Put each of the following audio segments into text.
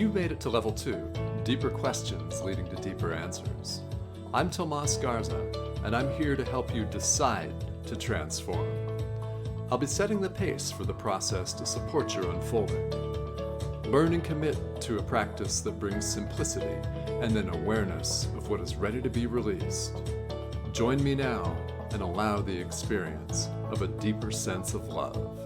You made it to level 2, deeper questions leading to deeper answers. I'm Tomas Garza, and I'm here to help you decide to transform. I'll be setting the pace for the process to support your unfolding. Learn and commit to a practice that brings simplicity and then awareness of what is ready to be released. Join me now and allow the experience of a deeper sense of love.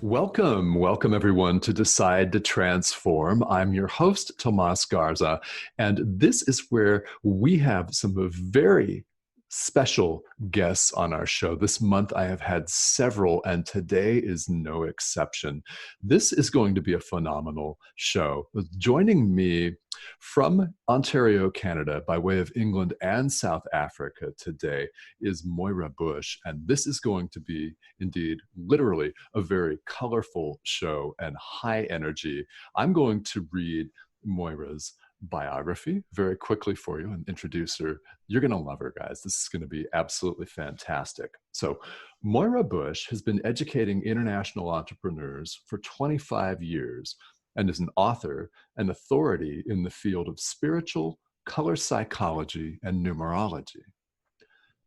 Welcome everyone to Decide to Transform. I'm your host, Tomas Garza, and this is where we have some very special guests on our show. This month I have had several, and today is no exception. This is going to be a phenomenal show. Joining me from Ontario, Canada, by way of England and South Africa today is Moira Bush, and this is going to be, indeed, literally a very colorful show and high energy. I'm going to read Moira's biography very quickly for you and introduce her. You're going to love her, guys. This is going to be absolutely fantastic. So, Moira Bush has been educating international entrepreneurs for 25 years and is an author and authority in the field of spiritual, color psychology, and numerology.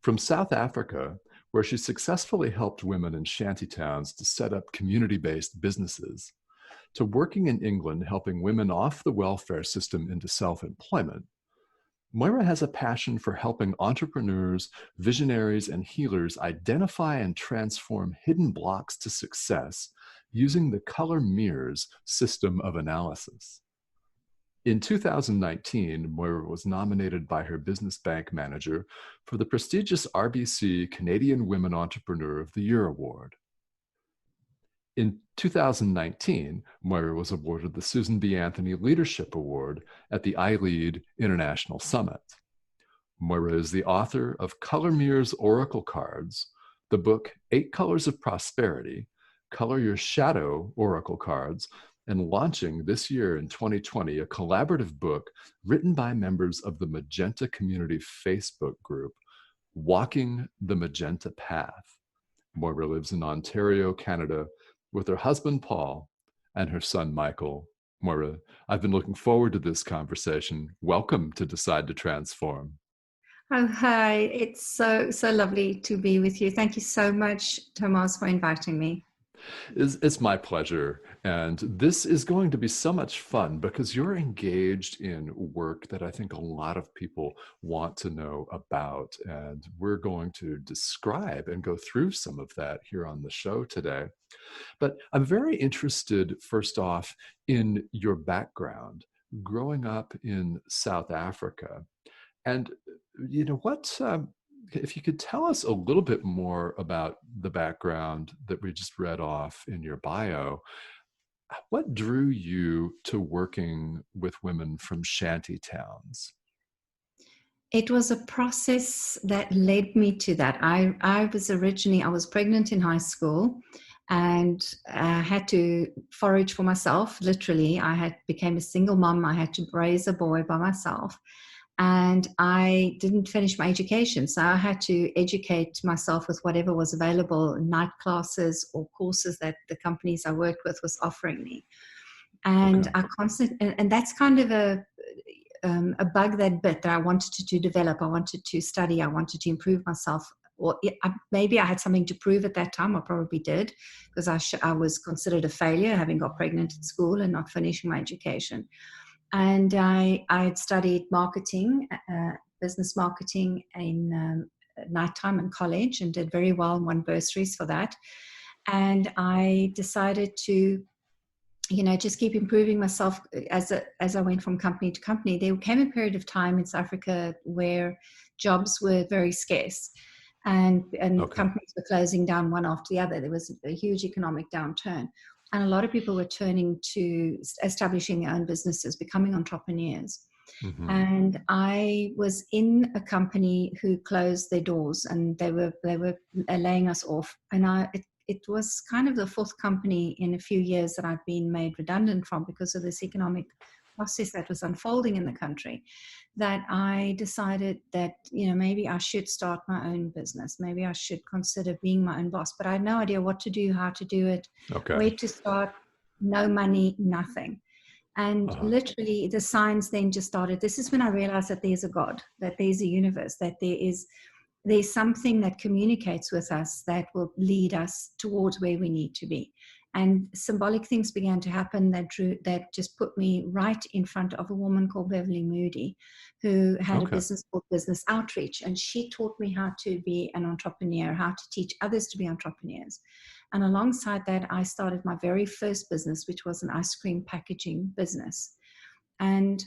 From South Africa, where she successfully helped women in shantytowns to set up community-based businesses, to working in England helping women off the welfare system into self-employment, Moira has a passion for helping entrepreneurs, visionaries, and healers identify and transform hidden blocks to success using the color mirrors system of analysis. In 2019, Moira was nominated by her business bank manager for the prestigious RBC Canadian Women Entrepreneur of the Year Award. In 2019, Moira was awarded the Susan B. Anthony Leadership Award at the iLead International Summit. Moira is the author of Color Mirrors Oracle Cards, the book 8 Colors of Prosperity, Color Your Shadow Oracle Cards, and launching this year in 2020 a collaborative book written by members of the Magenta Community Facebook group, Walking the Magenta Path. Moira lives in Ontario, Canada, with her husband, Paul, and her son, Michael. Moira, I've been looking forward to this conversation. Welcome to Decide to Transform. Oh, hi. It's so lovely to be with you. Thank you so much, Tomas, for inviting me. It's my pleasure. And this is going to be so much fun because you're engaged in work that I think a lot of people want to know about. And we're going to describe and go through some of that here on the show today. But I'm very interested, first off, in your background, growing up in South Africa. And, you know, if you could tell us a little bit more about the background that we just read off in your bio, what drew you to working with women from shanty towns? It was a process that led me to that. I was pregnant in high school and I had to forage for myself. Literally, became a single mom. I had to raise a boy by myself. And I didn't finish my education. So I had to educate myself with whatever was available, night classes or courses that the companies I worked with was offering me. And okay. And that's kind of a bug that bit that I wanted to develop. I wanted to study. I wanted to improve myself. Or maybe I had something to prove at that time. I probably did, because I was considered a failure, having got pregnant at school and not finishing my education. And I had studied marketing, business marketing in nighttime in college, and did very well and won bursaries for that. And I decided to, just keep improving myself as I went from company to company. There came a period of time in South Africa where jobs were very scarce, and okay. Companies were closing down one after the other. There was a huge economic downturn. And a lot of people were turning to establishing their own businesses, becoming entrepreneurs. Mm-hmm. And I was in a company who closed their doors, and they were laying us off. And it was kind of the fourth company in a few years that I've been made redundant from because of this economic process that was unfolding in the country, that I decided that, maybe I should start my own business. Maybe I should consider being my own boss. But I had no idea what to do, how to do it, Okay. where to start, no money, nothing. And Uh-huh. literally the signs then just started. This is when I realized that there's a God, that there's a universe, that there's something that communicates with us that will lead us towards where we need to be. And symbolic things began to happen that just put me right in front of a woman called Beverly Moody, who had a Okay. business called Business Outreach. And she taught me how to be an entrepreneur, how to teach others to be entrepreneurs. And alongside that, I started my very first business, which was an ice cream packaging business. And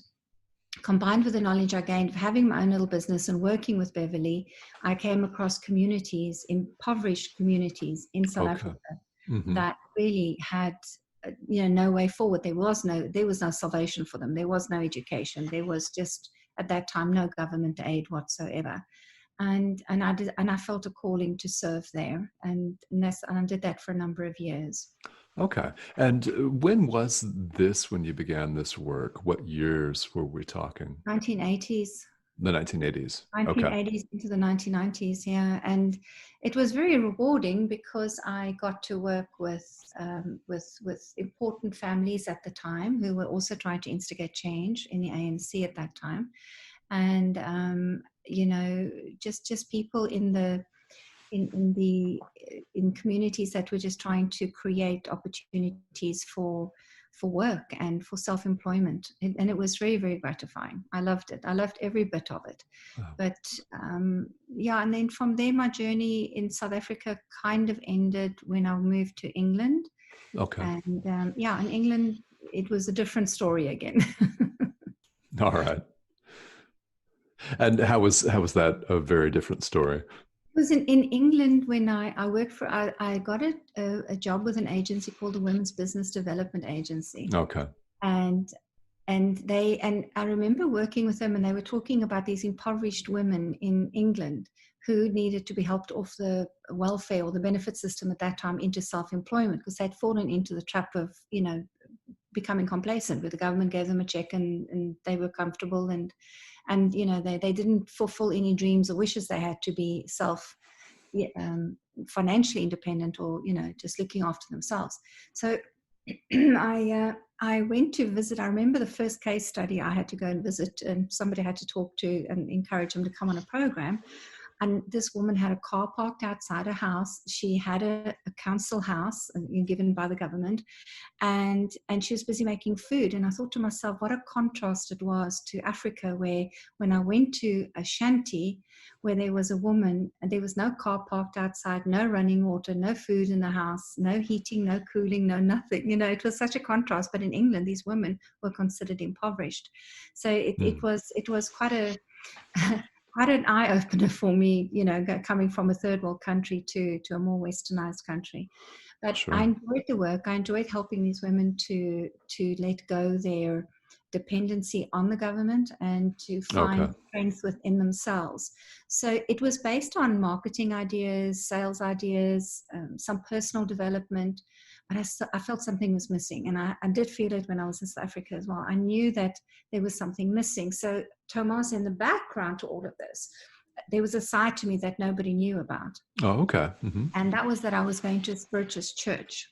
combined with the knowledge I gained of having my own little business and working with Beverly, I came across communities, impoverished communities in South Okay. Africa, Mm-hmm. that really had, no way forward. There was no salvation for them. There was no education. There was just, at that time, no government aid whatsoever. And I felt a calling to serve there, and I did that for a number of years. Okay. And when was this when you began this work? What years were we talking? 1980s. The 1980s. Okay. 1980s into the 1990s, yeah. And it was very rewarding because I got to work with important families at the time who were also trying to instigate change in the ANC at that time. And just people in communities that were just trying to create opportunities for work and for self-employment, and it was very, very gratifying. I loved it. I loved every bit of it. Oh, But and then from there my journey in South Africa kind of ended when I moved to England. okay. And in England it was a different story again. All right. And how was that a very different story? It was in England when I worked for, I got a job with an agency called the Women's Business Development Agency. Okay. And I remember working with them, and they were talking about these impoverished women in England who needed to be helped off the welfare or the benefit system at that time into self-employment, because they'd fallen into the trap of, becoming complacent, where the government gave them a check and they were comfortable, and they didn't fulfill any dreams or wishes they had to be financially independent, or just looking after themselves. So I went to visit. I remember the first case study I had to go and visit, and somebody had to talk to and encourage them to come on a program. And this woman had a car parked outside her house. She had a council house given by the government, and she was busy making food. And I thought to myself, what a contrast it was to Africa, where when I went to a shanty where there was a woman and there was no car parked outside, no running water, no food in the house, no heating, no cooling, no nothing. It was such a contrast. But in England, these women were considered impoverished. So it was quite an eye opener for me, coming from a third world country to a more westernized country. But Sure. I enjoyed the work. I enjoyed helping these women to let go their dependency on the government and to find strength within themselves. So it was based on marketing ideas, sales ideas, some personal development. But I felt something was missing. And I did feel it when I was in South Africa as well. I knew that there was something missing. So Thomas, in the background to all of this, there was a side to me that nobody knew about. Oh, okay. Mm-hmm. And that was that I was going to a spiritualist church.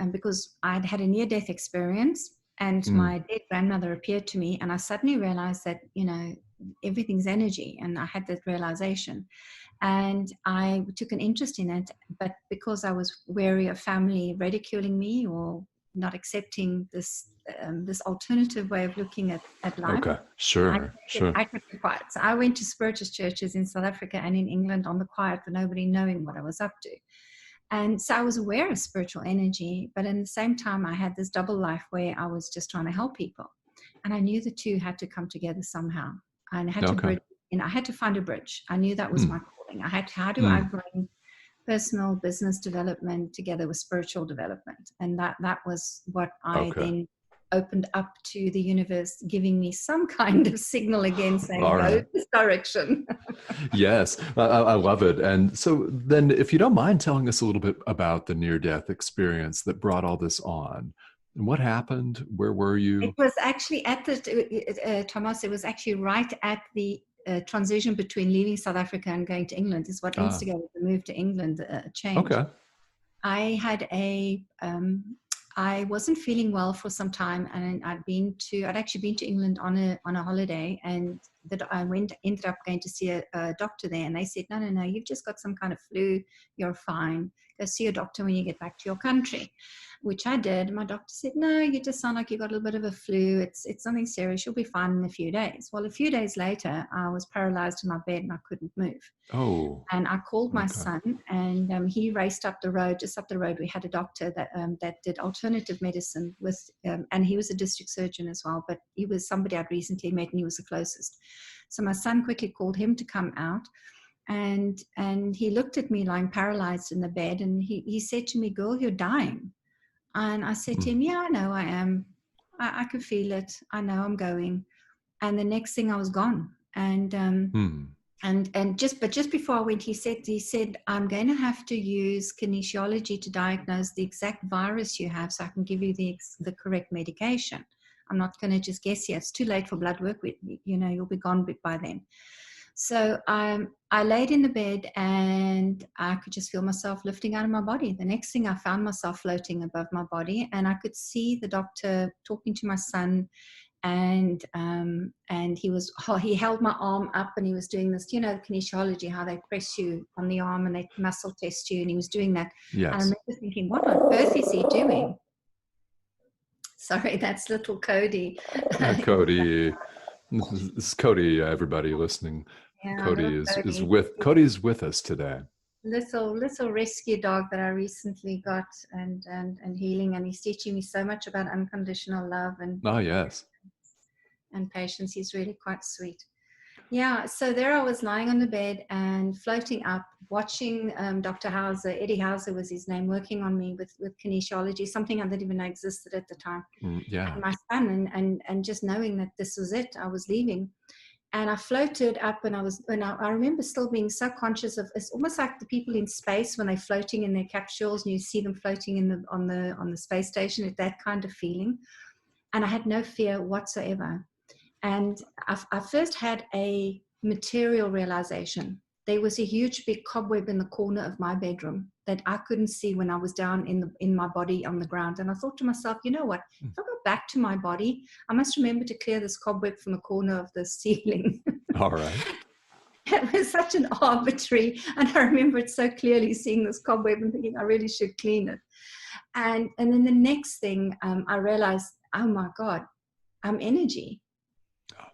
And because I'd had a near-death experience, and my dead grandmother appeared to me, and I suddenly realized that, everything's energy. And I had that realization. And I took an interest in it. But because I was wary of family ridiculing me or not accepting this alternative way of looking at life. Okay, sure. I kept it quiet. So I went to spiritualist churches in South Africa and in England on the quiet, with nobody knowing what I was up to. And so I was aware of spiritual energy, but in the same time, I had this double life where I was just trying to help people. And I knew the two had to come together somehow. And I had to bridge, I had to find a bridge. I knew that was my calling. How do I bring personal business development together with spiritual development? And that was what I then opened up to the universe, giving me some kind of signal again, saying, go this direction. Yes, I love it. And so then, if you don't mind telling us a little bit about the near-death experience that brought all this on, And what happened? Where were It you? was actually at the, Thomas, it was actually right at the transition between leaving South Africa and going to England, is what Ah, instigated the move to England, change. okay. I had I wasn't feeling well for some time, and I'd actually been to England on a holiday, and that I ended up going to see a doctor there, and they said, no, no, no, you've just got some kind of flu, you're fine. Go see a doctor when you get back to your country, which I did. My doctor said, no, you just sound like you got a little bit of a flu. It's something serious. You'll be fine in a few days. Well, a few days later, I was paralyzed in my bed and I couldn't move. Oh, And I called my okay. son, and he raced up the road. Just up the road, we had a doctor that did alternative medicine with, and he was a district surgeon as well. But he was somebody I'd recently met, and he was the closest. So my son quickly called him to come out, and he looked at me lying paralyzed in the bed, and he said to me, "Girl, you're dying." And I said to Mm, him, "Yeah, I know I am. I can feel it. I know I'm going." And the next thing, I was gone. mm, And just before I went, he said, I'm going to have to use kinesiology to diagnose the exact virus you have, so I can give you the correct medication. I'm not going to just guess here. It's too late for blood work. You'll be gone by then. So I laid in the bed, and I could just feel myself lifting out of my body. The next thing, I found myself floating above my body, and I could see the doctor talking to my son, and he held my arm up, and he was doing this, kinesiology, how they press you on the arm and they muscle test you, and he was doing that. And I yes. remember thinking, what on earth is he doing? Sorry, that's little Cody. Cody, this is Cody, everybody listening. Yeah, little Cody is Cody. Cody's with us today. Little rescue dog that I recently got, and healing, and he's teaching me so much about unconditional love Oh, yes. and patience. He's really quite sweet. Yeah, so there I was lying on the bed and floating up, watching Dr. Hauser, Eddie Hauser was his name, working on me with kinesiology, something I didn't even know existed at the time. Yeah. And my son, and just knowing that this was it, I was leaving. And I floated up, and I remember still being so conscious of, it's almost like the people in space when they're floating in their capsules and you see them floating on the space station, that kind of feeling. And I had no fear whatsoever. And I first had a material realization. There was a huge big cobweb in the corner of my bedroom that I couldn't see when I was down in my body on the ground. And I thought to myself, you know what? If I go back to my body, I must remember to clear this cobweb from the corner of the ceiling. All right. It was such an arbitrary, and I remember it so clearly, seeing this cobweb and thinking I really should clean it. And then the next thing, I realized, oh my God, I'm energy.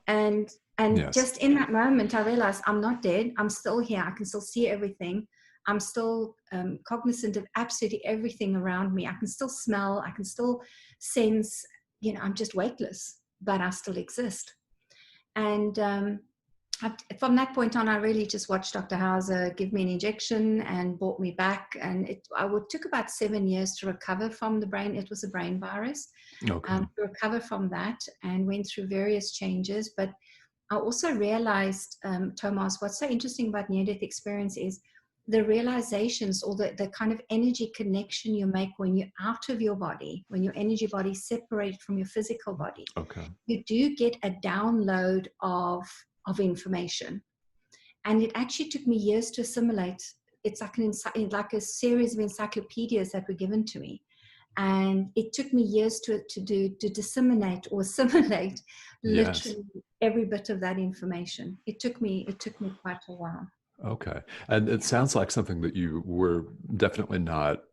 and Yes. just in that moment, I realized I'm not dead. I'm still here. I can still see everything. I'm still cognizant of absolutely everything around me. I can still smell. I can still sense. I'm just weightless, but I still exist. And from that point on, I really just watched Dr. Hauser give me an injection and brought me back. And it took about 7 years to recover from the brain. It was a brain virus. Okay. To recover from that, and went through various changes. But I also realized, Thomas, what's so interesting about near-death experience is the realizations, or the kind of energy connection you make when you're out of your body, when your energy body is separated from your physical body. Okay. You do get a download of information. And it actually took me years to assimilate. It's like a series of encyclopedias that were given to me. And it took me years to disseminate or assimilate Yes. literally every bit of that information. It took me quite a while. Okay. And it sounds like something that you were definitely not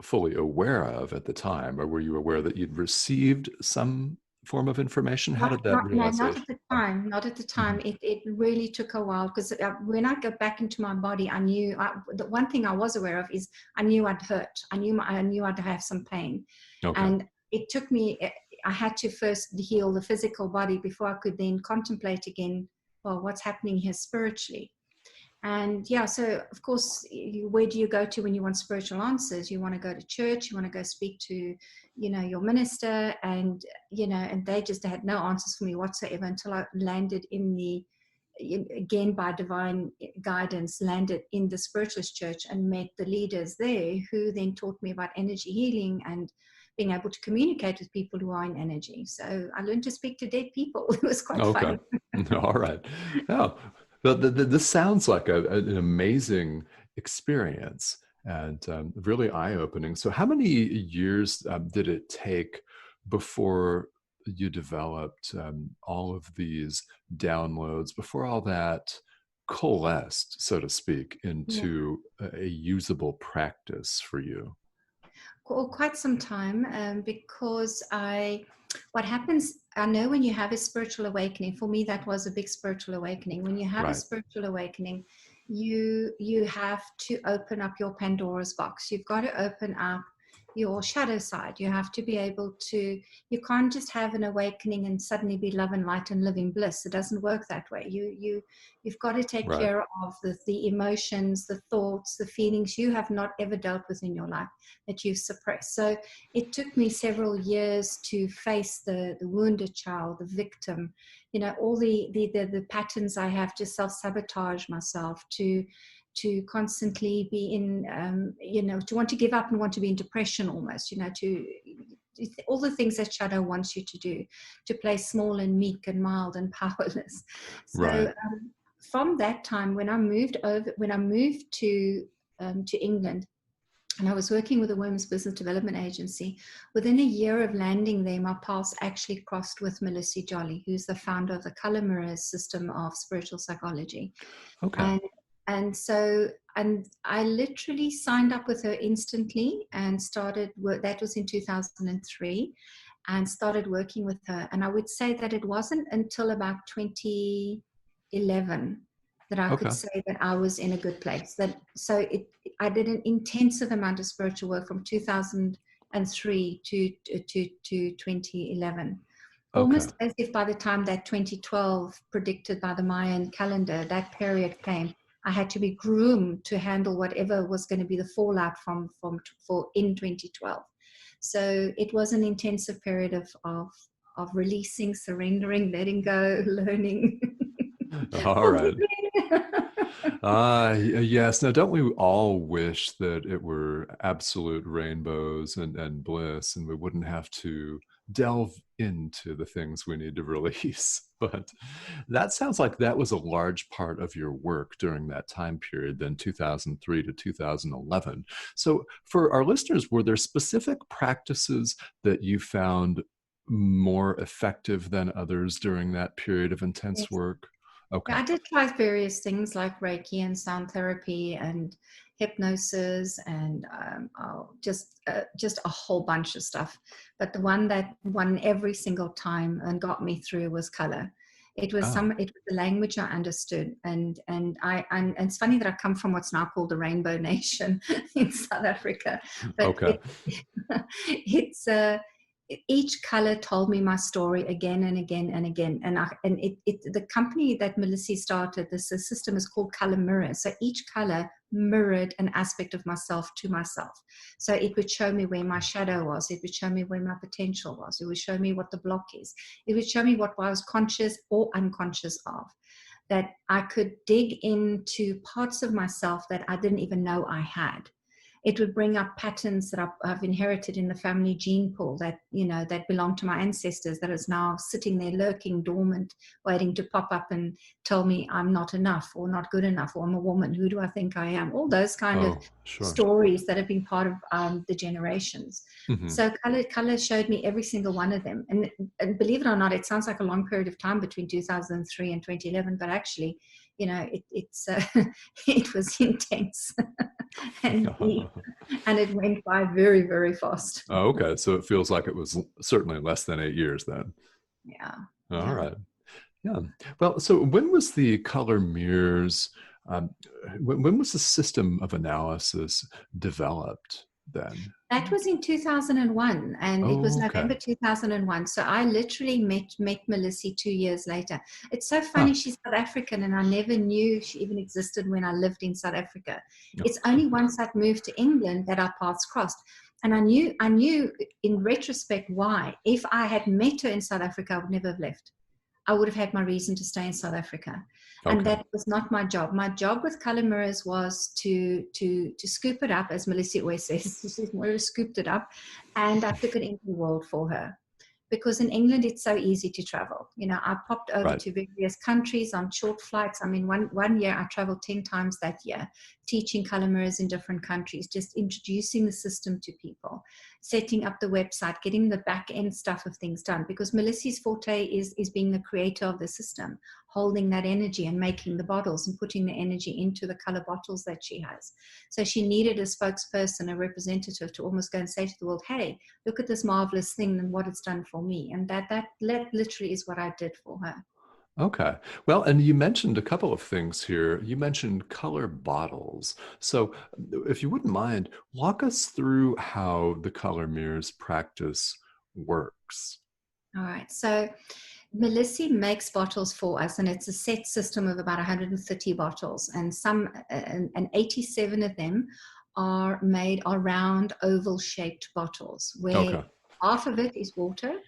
fully aware of at the time, or were you aware that you'd received some form of information? How did that Not realization at the come? time. Not at the Mhm. time. It really took a while, because when I got back into my body, I knew the one thing I was aware of is I knew I'd hurt. I knew I'd have some pain, Okay. and it took me. I had to first heal the physical body before I could then contemplate again. Well, what's happening here spiritually? And yeah, so of course, where do you go to when you want spiritual answers? You want to go to church, you want to go speak to, your minister, and, and they just had no answers for me whatsoever until I landed again, by divine guidance, landed in the spiritualist church and met the leaders there, who then taught me about energy healing and being able to communicate with people who are in energy. So I learned to speak to dead people. It was quite Okay. fun. All right. Yeah. But this sounds like an amazing experience and really eye-opening. So, how many years did it take before you developed all of these downloads, before all that coalesced, so to speak, Yeah. into a usable practice for you? Quite some time, because what happens, I know when you have a spiritual awakening, for me that was a big spiritual awakening. When you have a Right. spiritual awakening, you have to open up your Pandora's box. You've got to open up your shadow side. You have to be able to, you can't just have an awakening and suddenly be love and light and living bliss. It doesn't work that way. You've got to take Right. care of the emotions, the thoughts, the feelings you have not ever dealt with in your life, that you've suppressed. So it took me several years to face the wounded child, the victim, all the patterns I have to self-sabotage myself, to constantly be in, to want to give up and want to be in depression almost, to all the things that shadow wants you to do, to play small and meek and mild and powerless. So Right. from that time, when I moved to England, and I was working with a women's business development agency. Within a year of landing there, my paths actually crossed with Melissa Jolly, who's the founder of the Color Mirrors system of spiritual psychology. Okay. And I literally signed up with her instantly and started work. That was in 2003, and started working with her. And I would say that it wasn't until about 2011 that I could Okay. say that I was in a good place. I did an intensive amount of spiritual work from 2003 to 2011. Okay. Almost as if by the time that 2012 predicted by the Mayan calendar, that period came, I had to be groomed to handle whatever was going to be the fallout for in 2012. So it was an intensive period of releasing, surrendering, letting go, learning, All right. forgiving. Yes. Now, don't we all wish that it were absolute rainbows and bliss, and we wouldn't have to delve into the things we need to release? But that sounds like that was a large part of your work during that time period, then 2003 to 2011. So, for our listeners, were there specific practices that you found more effective than others during that period of intense Yes. work? Yeah, Okay. I did try various things like Reiki and sound therapy and hypnosis and just a whole bunch of stuff. But the one that won every single time and got me through was color. Oh, It was the language I understood, and it's funny that I come from what's now called the Rainbow Nation in South Africa, but okay. it's each color told me my story again and again and again. The company that Melissa started, this the system is called Color Mirror. So each color mirrored an aspect of myself to myself. So it would show me where my shadow was. It would show me where my potential was. It would show me what the block is. It would show me what I was conscious or unconscious of. That I could dig into parts of myself that I didn't even know I had. It would bring up patterns that I've inherited in the family gene pool that belong to my ancestors, that is now sitting there lurking dormant, waiting to pop up and tell me I'm not enough or not good enough, or I'm a woman. Who do I think I am? All those kind of Oh, sure. stories that have been part of the generations. Hmm. So color showed me every single one of them. And believe it or not, it sounds like a long period of time between 2003 and 2011, but actually, it was intense. and and it went by very, very fast. Oh, okay. So it feels like it was certainly less than 8 years then. Yeah, All yeah. right. Yeah. Well, so when was the color mirrors? Um, when was the system of analysis developed then? That was in 2001, and it was Oh, okay. November 2001. So I literally met Melissa 2 years later. It's so funny. Huh. She's South African, and I never knew she even existed when I lived in South Africa. It's only once I'd moved to England that our paths crossed. And I knew in retrospect why. If I had met her in South Africa, I would never have left. I would have had my reason to stay in South Africa. And Okay. that was not my job. My job with color mirrors was to scoop it up, as Melissa always says. Moira scooped it up, and I took it into the world for her. Because in England it's so easy to travel. You know, I popped over Right. to various countries on short flights. I mean, one year I traveled 10 times that year, teaching color mirrors in different countries, just introducing the system to people, setting up the website, getting the back end stuff of things done. Because Melissa's forte is being the creator of the system, holding that energy and making the bottles and putting the energy into the color bottles that she has. So she needed a spokesperson, a representative to almost go and say to the world, hey, look at this marvelous thing and what it's done for me. And that literally is what I did for her. Okay. Well, and you mentioned a couple of things here. You mentioned color bottles. So, if you wouldn't mind, walk us through how the color mirrors practice works. All right. So Melissa makes bottles for us, and it's a set system of about 130 bottles, and 87 of them are round oval shaped bottles, where Okay. half of it is water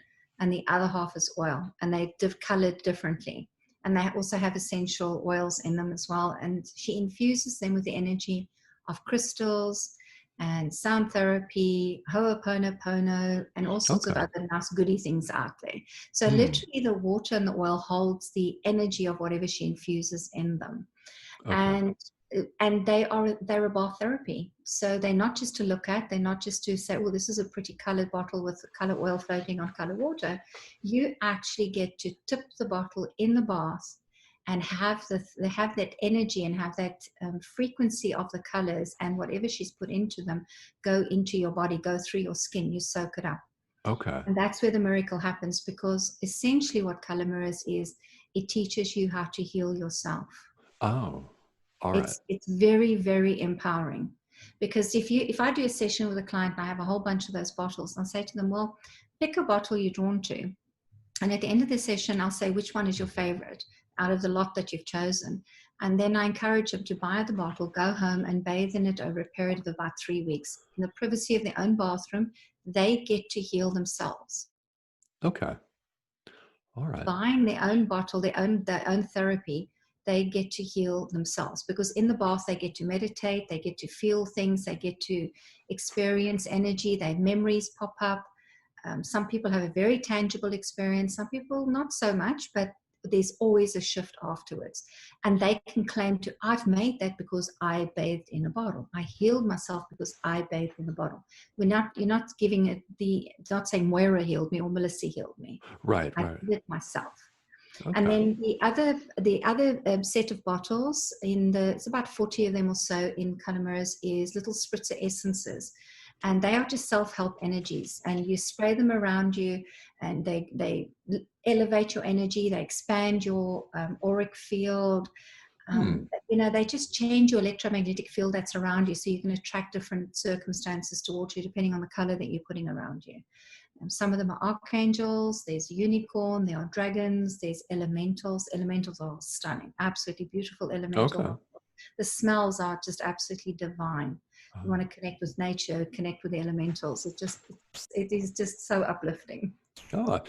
and the other half is oil, and they colored differently. And they also have essential oils in them as well. And she infuses them with the energy of crystals and sound therapy, ho'oponopono, and all sorts of Okay. other nice goody things out there. So Hmm. literally the water and the oil holds the energy of whatever she infuses in them. Okay. And they're a bath therapy. So they're not just to look at, they're not just to say, well, this is a pretty colored bottle with color oil floating on color water. You actually get to tip the bottle in the bath and have that energy and have that frequency of the colors and whatever she's put into them go into your body, go through your skin, you soak it up. Okay. And that's where the miracle happens, because essentially what color mirrors is, it teaches you how to heal yourself. Oh, all right. It's very, very empowering. Because if I do a session with a client and I have a whole bunch of those bottles, I'll say to them, well, pick a bottle you're drawn to. And at the end of the session, I'll say, which one is your favorite out of the lot that you've chosen? And then I encourage them to buy the bottle, go home and bathe in it over a period of about 3 weeks. In the privacy of their own bathroom, they get to heal themselves. Okay. All right. Buying their own bottle, their own therapy, they get to heal themselves, because in the bath they get to meditate, they get to feel things, they get to experience energy, their memories pop up. Some people have a very tangible experience, some people not so much, but there's always a shift afterwards. And they can claim to, I've made that because I bathed in a bottle. I healed myself because I bathed in a bottle. You're not giving it not saying Moira healed me or Melissa healed me. Right. I Right. did it myself. And Okay. then the other set of bottles, it's about 40 of them or so in color mirrors, is little spritzer essences, and they are just self-help energies, and you spray them around you, and they elevate your energy, they expand your auric field. Hmm. They just change your electromagnetic field that's around you, so you can attract different circumstances towards you depending on the color that you're putting around you. Some of them are archangels, there's unicorn, there are dragons, there's elementals. Elementals are stunning, absolutely beautiful Okay. elemental. The smells are just absolutely divine. You Uh, want to connect with nature, connect with the elementals. It is just so uplifting. oh,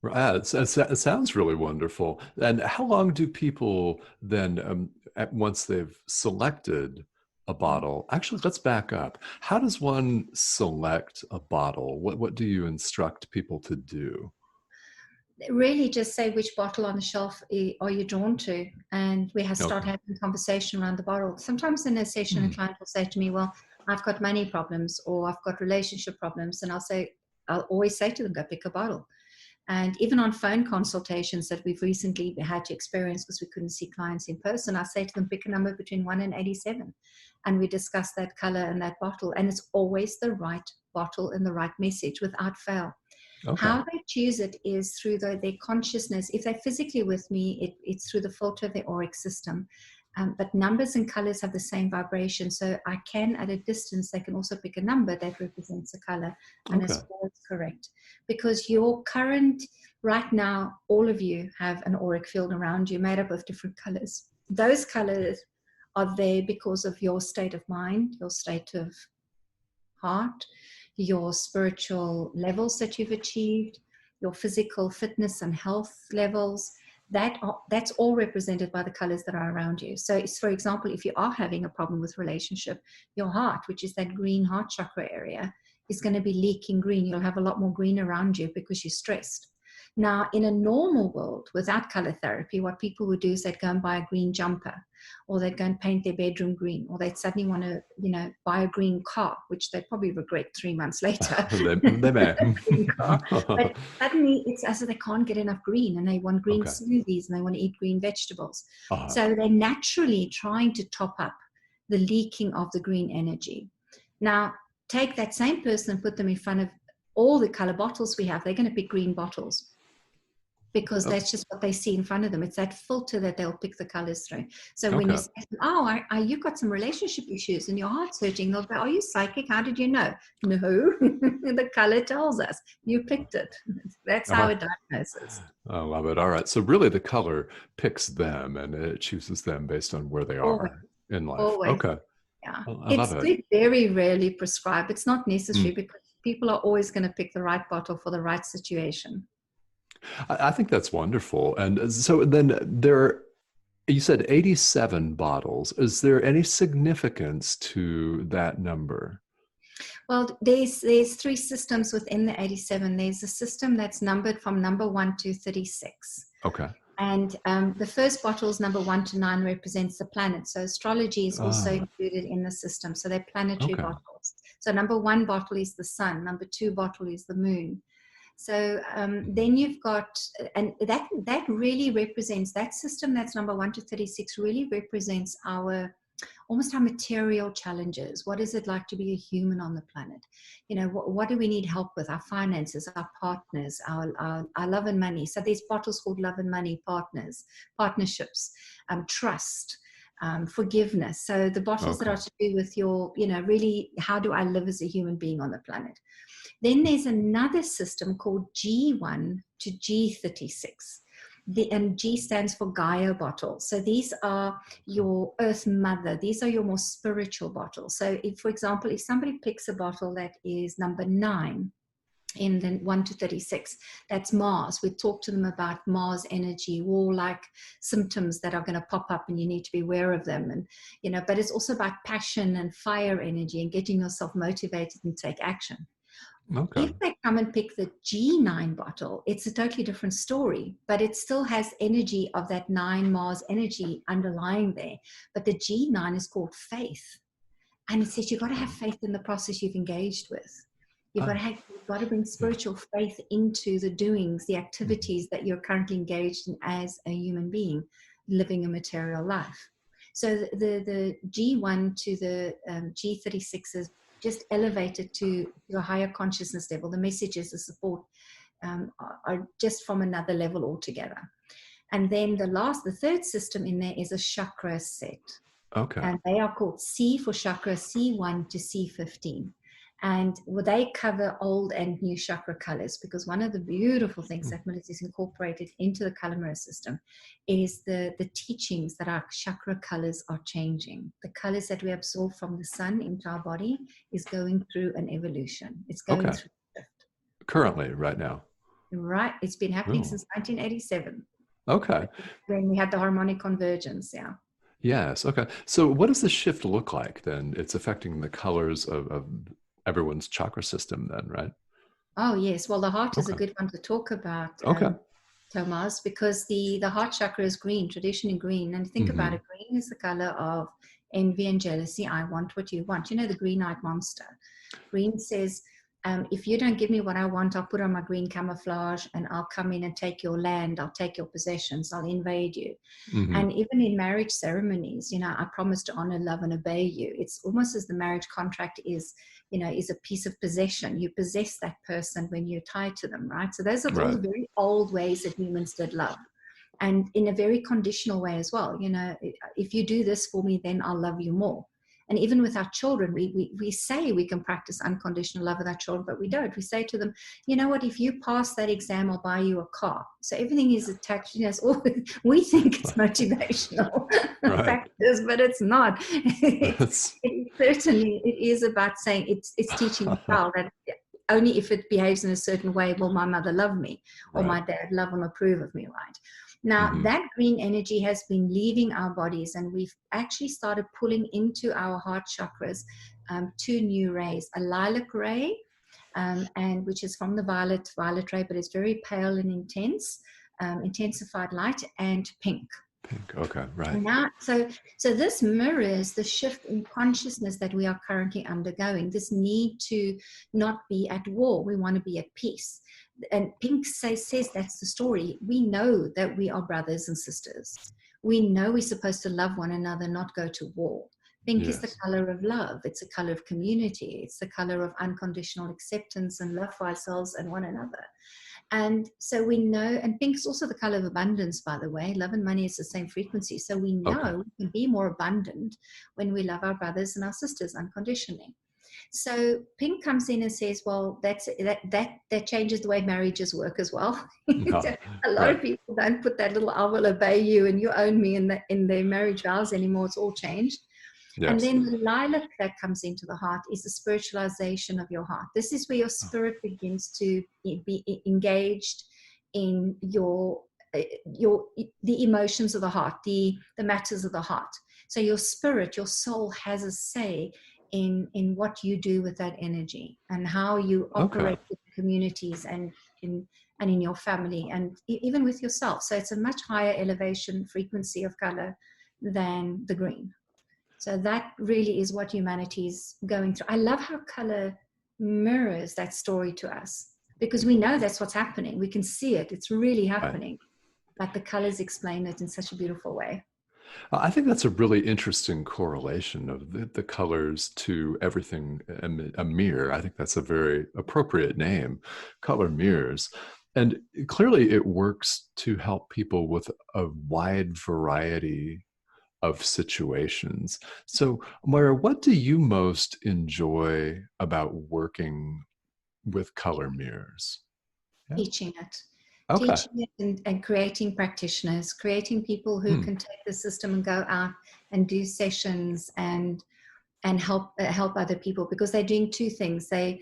it sounds really wonderful. And how long do people then, once they've selected a bottle, actually, let's back up. How does one select a bottle? What do you instruct people to do? Really just say which bottle on the shelf are you drawn to, and we have start Okay. having a conversation around the bottle. Sometimes in a session a Hmm. client will say to me, well, I've got money problems or I've got relationship problems, and I'll always say to them, go pick a bottle. And even on phone consultations that we've recently had to experience because we couldn't see clients in person, I say to them, pick a number between 1 and 87, and we discuss that color and that bottle, and it's always the right bottle and the right message without fail. Okay. How they choose it is through their consciousness. If they're physically with me, it's through the filter of their auric system. But numbers and colors have the same vibration. So I can, at a distance, they can also pick a number that represents a color, and Okay. it's always correct. Because your current, right now, all of you have an auric field around you made up of different colors. Those colors are there because of your state of mind, your state of heart, your spiritual levels that you've achieved, your physical fitness and health levels. that's all represented by the colors that are around you. So it's, for example, if you are having a problem with relationship, your heart, which is that green heart chakra area, is going to be leaking green. You'll have a lot more green around you because you're stressed. Now, in a normal world, without color therapy, what people would do is they'd go and buy a green jumper, or they'd go and paint their bedroom green, or they'd suddenly want to, buy a green car, which they'd probably regret 3 months later. They may. Green car. But suddenly it's as if they can't get enough green, and they want green Okay. smoothies, and they want to eat green vegetables. Uh-huh. So they're naturally trying to top up the leaking of the green energy. Now, take that same person and put them in front of all the color bottles we have. They're going to pick green bottles, because that's just what they see in front of them. It's that filter that they'll pick the colors through. So when you say, you've got some relationship issues and your heart's hurting, they'll go, are you psychic? How did you know? No, the color tells us. You picked it. That's our diagnosis. I love it. All right. So really the color picks them, and it chooses them based on where they are in life. Always. Okay. Yeah. I love it. It's very rarely prescribed. It's not necessary because people are always going to pick the right bottle for the right situation. I think that's wonderful. And so then you said 87 bottles. Is there any significance to that number? Well, there's 3 systems within the 87. There's a system that's numbered from number 1 to 36. Okay. And the first bottles, number 1 to 9, represents the planet. So astrology is also included in the system. So they're planetary bottles. So number 1 bottle is the sun. Number 2 bottle is the moon. So then you've got, and that really represents, that system that's number 1 to 36 really represents almost our material challenges. What is it like to be a human on the planet? What do we need help with? Our finances, our partners, our love and money. So there's bottles called love and money, partnerships, trust, forgiveness. So the bottles that are to do with your, really, how do I live as a human being on the planet? Then there's another system called G1 to G36. And G stands for Gaia bottles. So these are your Earth Mother. These are your more spiritual bottles. So if, for example, if somebody picks a bottle that is number 9 in the 1 to 36, that's Mars. We talk to them about Mars energy, warlike symptoms that are going to pop up, and you need to be aware of them. And, but it's also about passion and fire energy and getting yourself motivated and take action. Okay. If they come and pick the G9 bottle, it's a totally different story, but it still has energy of that 9 Mars energy underlying there. But the G9 is called faith. And it says you've got to have faith in the process you've engaged with. You've got to bring spiritual faith into the doings, the activities that you're currently engaged in as a human being, living a material life. So the G1 to the G36 is just elevated to a higher consciousness level. The messages, the support are just from another level altogether. And then the third system in there is a chakra set. Okay. And they are called C for chakra, C1 to C15. And they cover old and new chakra colors, because one of the beautiful things that is incorporated into the color mirror system is the teachings that our chakra colors are changing. The colors that we absorb from the sun into our body is going through an evolution. It's going through a shift. Currently, right now. Right. It's been happening since 1987. Okay. When we had the harmonic convergence, yeah. Yes. Okay. So what does the shift look like then? It's affecting the colors of everyone's chakra system then, right? Oh, yes. Well, the heart is a good one to talk about, Thomas, because the heart chakra is green, traditionally green. And think about it, green is the color of envy and jealousy. I want what you want. The green-eyed monster. Green says, if you don't give me what I want, I'll put on my green camouflage and I'll come in and take your land. I'll take your possessions. I'll invade you. And even in marriage ceremonies, I promise to honor, love, and obey you. It's almost as the marriage contract is a piece of possession. You possess that person when you're tied to them, right? So those are all the very old ways that humans did love. And in a very conditional way as well. If you do this for me, then I'll love you more. And even with our children, we say we can practice unconditional love with our children, but we don't. We say to them, you know what, if you pass that exam, I'll buy you a car. So everything is attached. We think it's motivational factors, but it's not. Certainly, it is about saying it's teaching the child that only if it behaves in a certain way will my mother love me, or my dad love and approve of me, right? Now, Hmm. that green energy has been leaving our bodies, and we've actually started pulling into our heart chakras two new rays, a lilac ray, and which is from the violet ray, but it's very pale and intense, intensified light, and pink. Pink. Okay. Right. And now, so this mirrors the shift in consciousness that we are currently undergoing. This need to not be at war. We want to be at peace. And pink says that's the story. We know that we are brothers and sisters. We know we're supposed to love one another, not go to war. Pink is the Yes. color of love. It's a color of community. It's the color of unconditional acceptance and love for ourselves and one another. And so we know, and pink is also the color of abundance, by the way. Love and money is the same frequency. So we Okay. know we can be more abundant when we love our brothers and our sisters unconditionally. So pink comes in and says, well, that changes the way marriages work as well. Ah, A lot right. of people don't put that little "I will obey you and you own me" in their marriage vows anymore. It's all changed. And Yes. then the lilac that comes into the heart is the spiritualization of your heart. This is where your Oh, spirit begins to be engaged in the emotions of the heart, the matters of the heart. So your spirit, your soul has a say in what you do with that energy and how you okay. operate with communities and in your family and even with yourself. So it's a much higher elevation frequency of color than the green. So that really is what humanity is going through. I love how color mirrors that story to us because we know that's what's happening. We can see it. It's really Right. happening. But the colors explain it in such a beautiful way. I think that's a really interesting correlation of the colors to everything, a mirror. I think that's a very appropriate name, color mirrors. And clearly it works to help people with a wide variety of situations. So, Moira, what do you most enjoy about working with color mirrors? Yeah. Teaching it. Okay. Teaching it and creating practitioners, creating people who Hmm. can take the system and go out and do sessions and help other people because they're doing two things. They're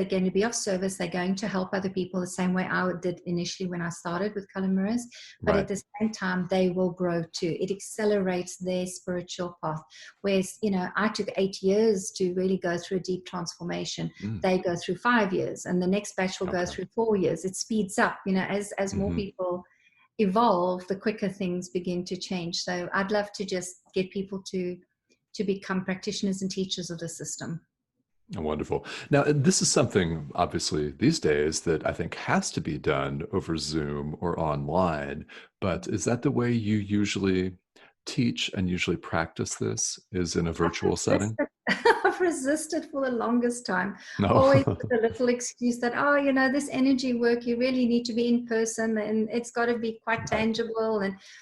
going to be of service. They're going to help other people the same way I did initially when I started with Color Mirrors, but at Right. the same time they will grow too. It accelerates their spiritual path. Whereas I took 8 years to really go through a deep transformation. Mm. They go through 5 years, and the next batch will go Okay. through 4 years. It speeds up. As more Hmm. people evolve, the quicker things begin to change. So I'd love to just get people to become practitioners and teachers of the system. Wonderful. Now, this is something obviously these days that I think has to be done over Zoom or online. But is that the way you usually teach and usually practice this? Is in a I've virtual setting? resisted, I've resisted for the longest time. No. Always with a little excuse that, this energy work, you really need to be in person and it's got to be quite Right. tangible.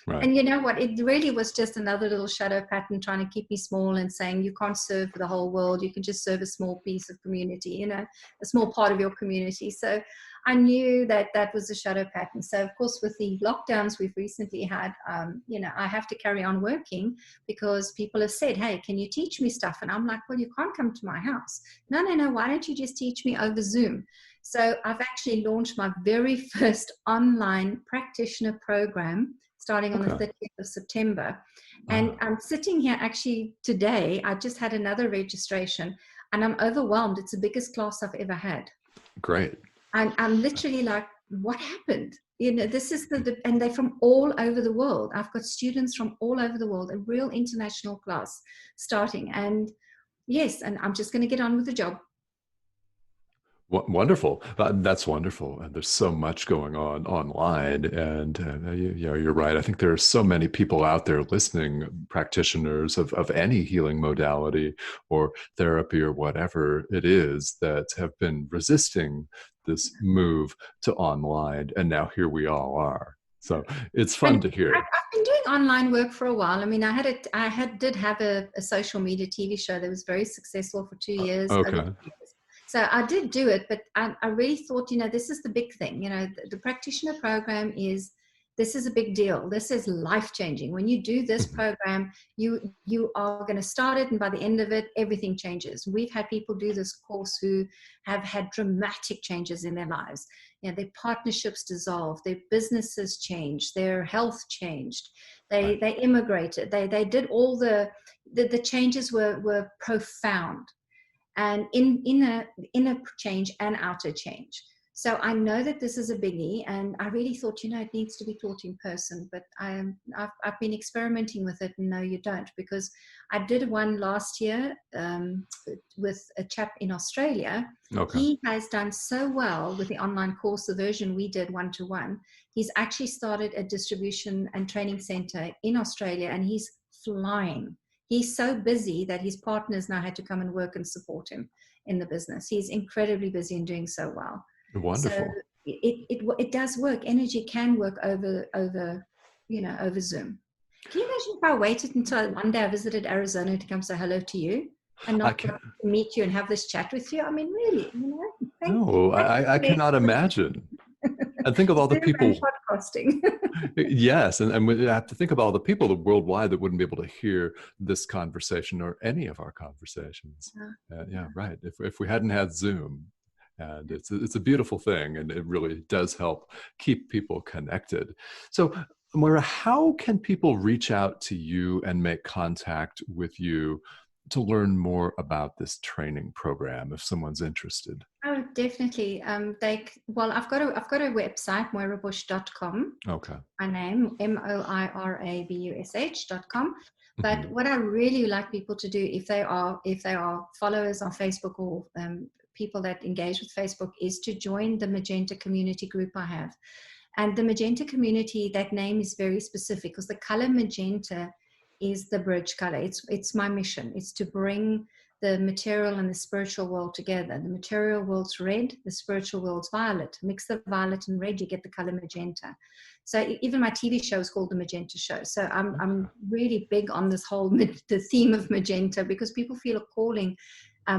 Right. And you know what? It really was just another little shadow pattern trying to keep me small and saying you can't serve the whole world. You can just serve a small piece of community, a small part of your community. So I knew that that was a shadow pattern. So of course, with the lockdowns we've recently had, I have to carry on working because people have said, hey, can you teach me stuff? And I'm like, well, you can't come to my house. No. Why don't you just teach me over Zoom? So I've actually launched my very first online practitioner program starting on the Okay. 30th of September. And Ah, I'm sitting here actually today. I just had another registration and I'm overwhelmed. It's the biggest class I've ever had. great. I'm literally like, what happened? This is and they're from all over the world. I've got students from all over the world, a real international class starting. And yes, and I'm just going to get on with the job. Wonderful. That's wonderful. And there's so much going on online. And you're right. I think there are so many people out there listening, practitioners of any healing modality or therapy or whatever it is, that have been resisting this move to online. And now here we all are. So it's And fun to hear. I've been doing online work for a while. I mean, did have a social media TV show that was very successful for 2 years, over Okay. 2 years. So I did do it, but I really thought, this is the big thing. The practitioner program is this is a big deal. This is life-changing. When you do this program, you are going to start it, and by the end of it, everything changes. We've had people do this course who have had dramatic changes in their lives. You know, their partnerships dissolved, their businesses changed, their health changed. They immigrated. They did all the changes were profound, and in a inner change and outer change. So I know that this is a biggie, and I really thought, it needs to be taught in person, but I've been experimenting with it, and no, you don't, because I did one last year with a chap in Australia. Okay. He has done so well with the online course, the version we did 1-to-1. He's actually started a distribution and training center in Australia, and he's flying. He's so busy that his partners now had to come and work and support him in the business. He's incredibly busy and doing so well. Wonderful. So it does work. Energy can work over Zoom. Can you imagine if I waited until one day I visited Arizona to come say hello to you and not meet you and have this chat with you? I mean, really, I cannot imagine. And think of all the people podcasting. Yes, and we have to think about all the people worldwide that wouldn't be able to hear this conversation or any of our conversations. Right. If we hadn't had Zoom, and it's a beautiful thing, and it really does help keep people connected. So, Moira, how can people reach out to you and make contact with you to learn more about this training program if someone's interested? Oh, definitely. I've got a website, moirabush.com. Okay. My name, moirabush.com. But what I really like people to do, if they are followers on Facebook or people that engage with Facebook, is to join the Magenta community group I have. And the Magenta community, that name is very specific because the color magenta is the bridge color. It's my mission. It's to bring the material and the spiritual world together. The material world's red, the spiritual world's violet. Mix the violet and red, you get the color magenta. So even my TV show is called The Magenta Show. So I'm really big on this whole the theme of magenta, because people feel a calling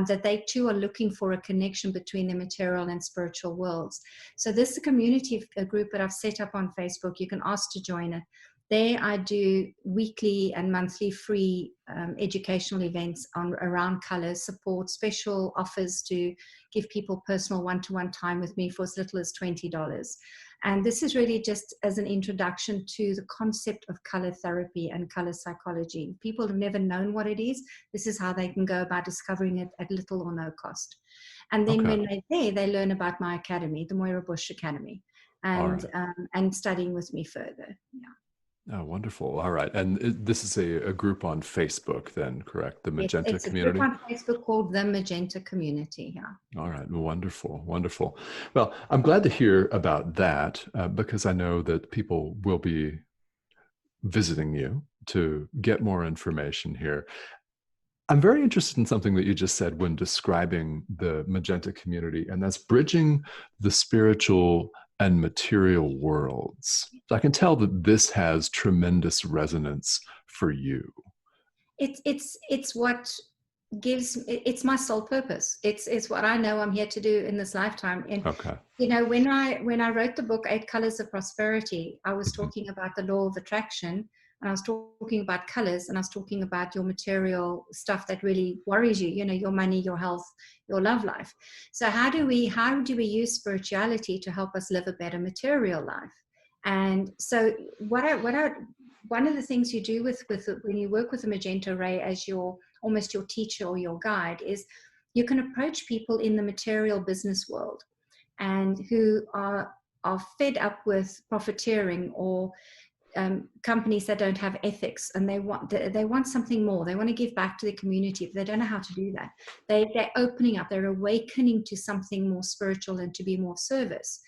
that they too are looking for a connection between the material and spiritual worlds. So this is a community group that I've set up on Facebook. You can ask to join it. There I do weekly and monthly free educational events around colors, support, special offers to give people personal one-to-one time with me for as little as $20. And this is really just as an introduction to the concept of color therapy and color psychology. People have never known what it is. This is how they can go about discovering it at little or no cost. And then when they're there, they learn about my academy, the Moira Bush Academy, and studying with me further. Yeah. Oh, wonderful. All right. And this is a group on Facebook then, correct? The Magenta community? It's a group on Facebook called The Magenta Community, yeah. All right. Wonderful. Wonderful. Well, I'm glad to hear about that because I know that people will be visiting you to get more information here. I'm very interested in something that you just said when describing the Magenta community, and that's bridging the spiritual and material worlds. So I can tell that this has tremendous resonance for you. It's what gives, it's my sole purpose. It's what I know I'm here to do in this lifetime. And when I wrote the book 8 Colors of Prosperity, I was talking about the law of attraction, and I was talking about colors, and I was talking about your material stuff that really worries you, your money, your health, your love life. So how do we use spirituality to help us live a better material life? And so one of the things you do when you work with the magenta ray as almost your teacher or your guide is you can approach people in the material business world and who are fed up with profiteering or companies that don't have ethics, and they want something more. They want to give back to the community, but they don't know how to do that. They're opening up, they're awakening to something more spiritual and to be more service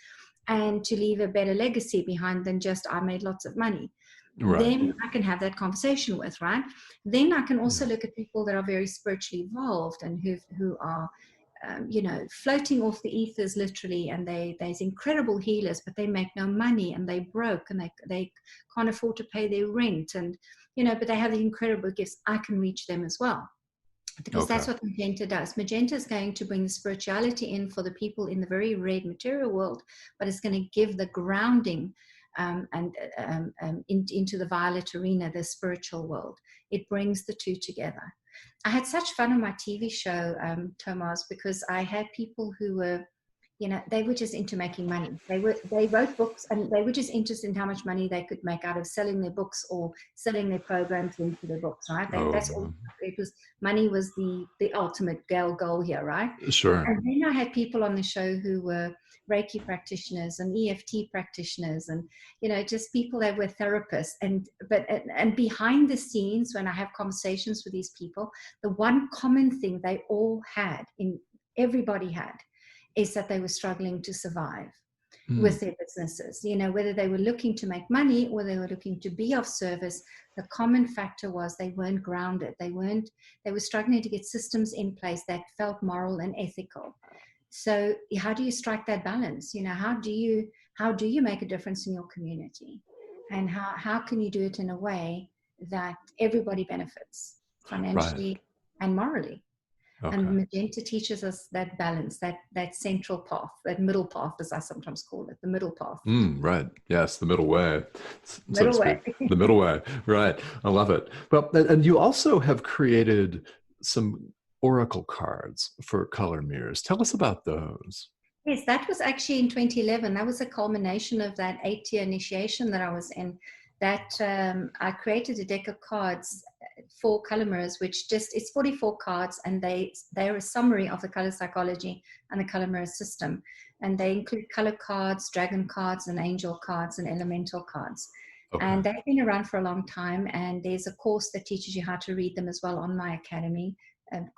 and to leave a better legacy behind than just I made lots of money. Right. Then I can have that conversation with, right? Then I can also look at people that are very spiritually evolved and who are floating off the ethers literally, and there's incredible healers, but they make no money and they broke and they can't afford to pay their rent, and but they have the incredible gifts. I can reach them as well, because that's what Magenta does. Magenta is going to bring the spirituality in for the people in the very red material world, but it's going to give the grounding into the violet arena, the spiritual world. It brings the two together. I had such fun on my TV show, Tomas, because I had people who were, they were just into making money. They wrote books, and they were just interested in how much money they could make out of selling their books or selling their programs into their books, right? That's all. It was money was the ultimate goal here, right? Sure. And then I had people on the show who were Reiki practitioners and EFT practitioners, and just people that were therapists. And behind the scenes, when I have conversations with these people, the one common thing they all had, everybody had, is that they were struggling to survive with their businesses. Whether they were looking to make money or they were looking to be of service, the common factor was they weren't grounded. They were struggling to get systems in place that felt moral and ethical. So how do you strike that balance? How do you make a difference in your community? And how can you do it in a way that everybody benefits financially and morally? Okay. And Magenta teaches us that balance, that central path, that middle path, as I sometimes call it, the middle path. Right. Yes, the middle way. Middle way. The middle way. Right. I love it. Well, and you also have created some oracle cards for color mirrors. Tell us about those. Yes, that was actually in 2011. That was a culmination of that 8-year initiation that I was in. That I created a deck of cards for color mirrors, it's 44 cards, and they're a summary of the color psychology and the color mirror system. And they include color cards, dragon cards, and angel cards, and elemental cards. Okay. And they've been around for a long time. And there's a course that teaches you how to read them as well on my academy,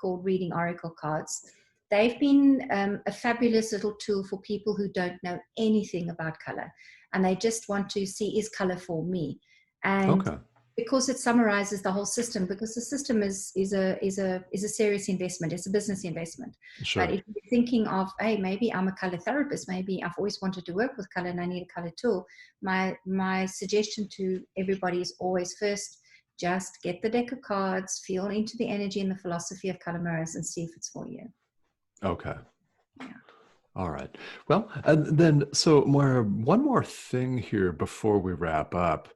called Reading Oracle Cards. They've been a fabulous little tool for people who don't know anything about color, and they just want to see, is color for me? And because it summarizes the whole system, because the system is a serious investment, it's a business investment. Sure. But if you're thinking of, hey, maybe I'm a color therapist, maybe I've always wanted to work with color and I need a color tool, my suggestion to everybody is always, first, just get the deck of cards, feel into the energy and the philosophy of color mirrors, and see if it's for you. Okay. Yeah. All right. Well, and then, so Moira, one more thing here before we wrap up.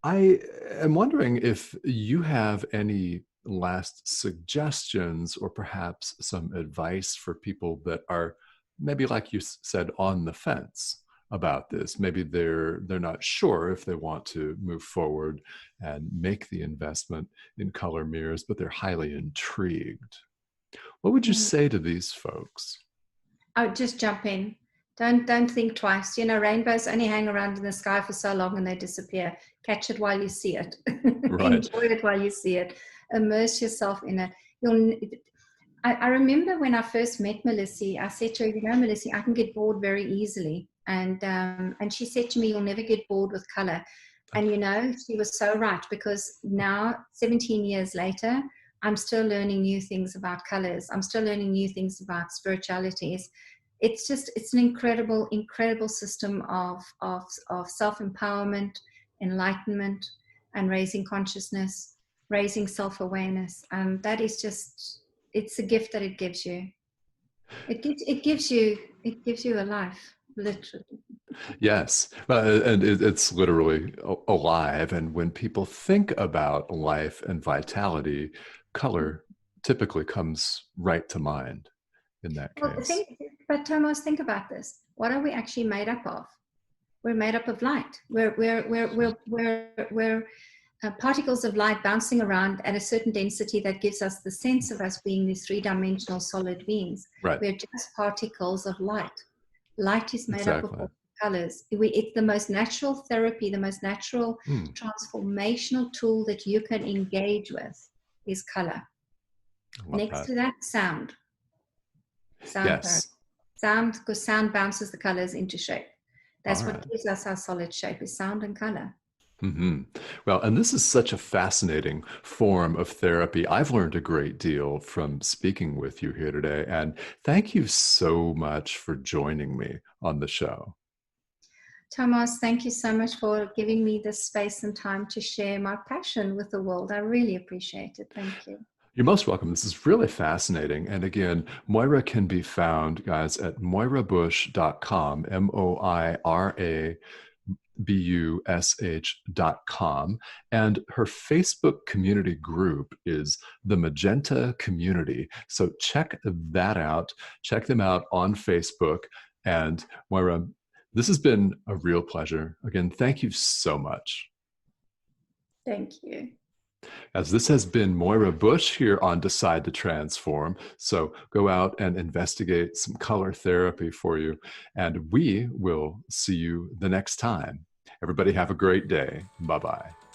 I am wondering if you have any last suggestions or perhaps some advice for people that are maybe, like you said, on the fence about this. Maybe they're not sure if they want to move forward and make the investment in color mirrors, but they're highly intrigued. What would you say to these folks? Oh, just jump in. Don't think twice. Rainbows only hang around in the sky for so long and they disappear. Catch it while you see it. Right. Enjoy it while you see it. Immerse yourself in it. I remember when I first met Melissa, I said to her, Melissa, I can get bored very easily. And she said to me, you'll never get bored with color. And she was so right, because now, 17 years later, I'm still learning new things about colors. I'm still learning new things about spiritualities. It's an incredible, incredible system of self-empowerment, enlightenment, and raising consciousness, raising self-awareness. And that is it's a gift that it gives you. It gives you a life, literally. Yes, and it's literally alive. And when people think about life and vitality, color typically comes right to mind in that case. But Tomas, think about this. What are we actually made up of? We're made up of light. We're particles of light bouncing around at a certain density that gives us the sense of us being these three-dimensional solid beings. Right. We're just particles of light. Light is made up of all colors. It's the most natural therapy, the most natural transformational tool that you can engage with is color. Next to that, sound. Yes. Sound, because sound bounces the colors into shape. That's what gives us our solid shape, is sound and color. Mm-hmm. Well, and this is such a fascinating form of therapy. I've learned a great deal from speaking with you here today. And thank you so much for joining me on the show. Tomas, thank you so much for giving me this space and time to share my passion with the world. I really appreciate it. Thank you. You're most welcome. This is really fascinating. And again, Moira can be found, guys, at moirabush.com, Moira bush.com. And her Facebook community group is the Magenta Community. So check that out. Check them out on Facebook. And Moira, this has been a real pleasure. Again, thank you so much. Thank you. As this has been Moira Bush here on Decide to Transform. So go out and investigate some color therapy for you. And we will see you the next time. Everybody have a great day. Bye-bye.